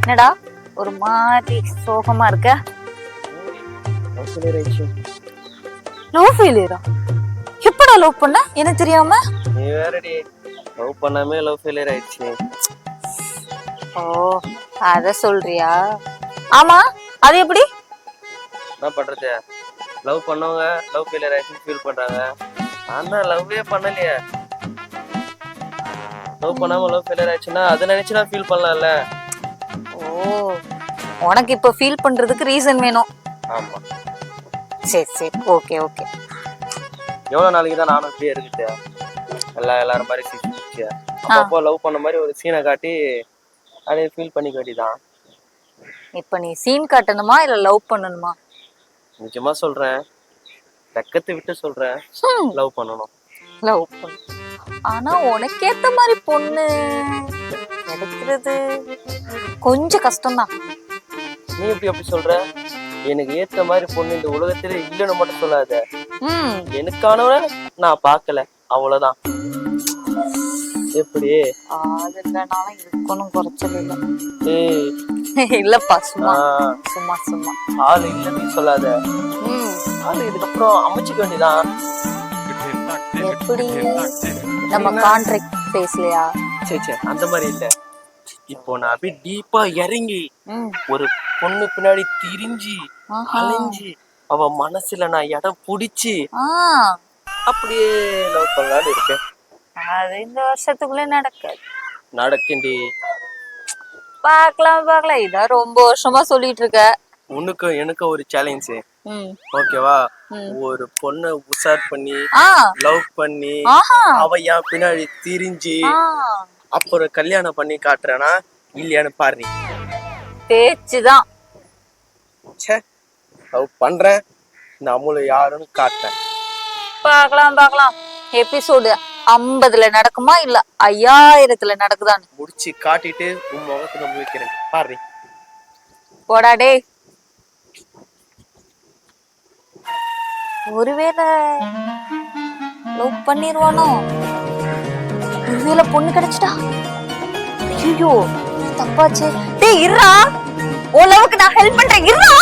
என்னடா ஒரு மாதிரி சோகமா இருக்க? லவ் ஃபெயிலியரா? எப்படா லவ் பண்ண எனக்கு தெரியாம? நீ வேறடி லவ் பண்ணாமே லவ் ஃபெயிலியர் ஆயிடுச்சு. ஓ அத சொல்றியா? ஆமா அது எப்படி? என்ன பண்றது, லவ் பண்ணவங்க லவ் ஃபெயிலியர் ஆயிடுச்சுன்னு ஃபீல் பண்றாங்க. நான் தான் லவ்வே பண்ணலையே. லவ் பண்ணாம லவ் ஃபெயிலியர் ஆயிடுச்சுன்னா அதை நினைச்சு நான் ஃபீல் பண்ணலாம்ல. ஓ உனக்கு இப்ப ஃபீல் பண்றதுக்கு ரீசன் வேணும். ஆமா. சரி சரி ஓகே ஓகே. எவ்வளவு நாளைக்கு தான் நானும் இப்படியே இருக்குது? எல்லாரும் மாதிரி சிரிச்சு அப்பப்போ லவ் பண்ண மாதிரி ஒரு சீனை காட்டி அப்படியே ஃபீல் பண்ணிக்க வேண்டியதான். இப்ப நீ சீன் காட்டணுமா இல்ல லவ் பண்ணணுமா? நிஜமா சொல்றேன், வெக்கத்தை விட்டு சொல்றேன், லவ் பண்ணணும். லவ் பண்ண ஆனா உனக்கேத்த மாதிரி பொண்ணு கிடைக்கிறது கொஞ்சம் கஷ்டம்தான். நீ எப்படி அப்படி சொல்ற? எனக்கு ஏத்த மாதிரி பொண்ணு இந்த உலகத்திலே இல்லைன்னு மட்டும் சொல்லாத. எனக்கானவன நான் பார்க்கல, அவ்வளவுதான். எப்படி அதுலனாலும் இருக்கணும் குறைச்சல் இல்ல. ஏய் இல்லப்பா சும்மா சும்மா சும்மா ஆளு இல்லன்னு சொல்லாத. ஆளு இதுக்கப்புறம் அமைச்சுக்க வேண்டியதான். எப்படி நம்ம கான்ட்ராக்ட் பேசலையா? சே அந்த மாதிரி இல்ல. இப்போ நான் அப்படியே டீப்பா இறங்கி ஒரு பொண்ணு பின்னாடி திரிஞ்சு அலைஞ்சு அவ மனசுல நான் இடம் புடிச்சு அப்படியே லவ் பண்ணலான்னு இருக்கேன். அது இந்த வருஷத்துக்குள்ள நடக்காது. நடக்குண்டி. பாக்கலாம் இதான் ரொம்ப வருஷமா சொல்லிட்டு இருக்க. உனக்கு எனக்கு ஒரு சேலஞ்ச், ஓகேவா? ஒரு பொண்ணை உசார் பண்ணி லவ் பண்ணி அவ என் பின்னாடி திரிஞ்சு அப்புறம் கல்யாணம் பண்ணி காட்டுறேனா இல்லையான்னு பாரு. பேச்சுதான். லவ் பண்றேன், நம்மளும் யாருன்னு காட்டுறேன். பாக்கலாம் எபிசோடு 50ல நடக்குமா இல்ல 5000ல நடக்குதான்னு முடிச்சு காட்டிட்டு உன் முகத்துல வைக்கிறேன் பாரு. போடா டேய். ஒருவேளை லவ் பண்ணிடுவானோ? ஒருவேளை பொண்ணு கிடைச்சிட்டா? ஐயோ தப்பாச்சே. டேய் இருடா, உன் லவ்க்கு நான் ஹெல்ப் பண்றேன் இருடா.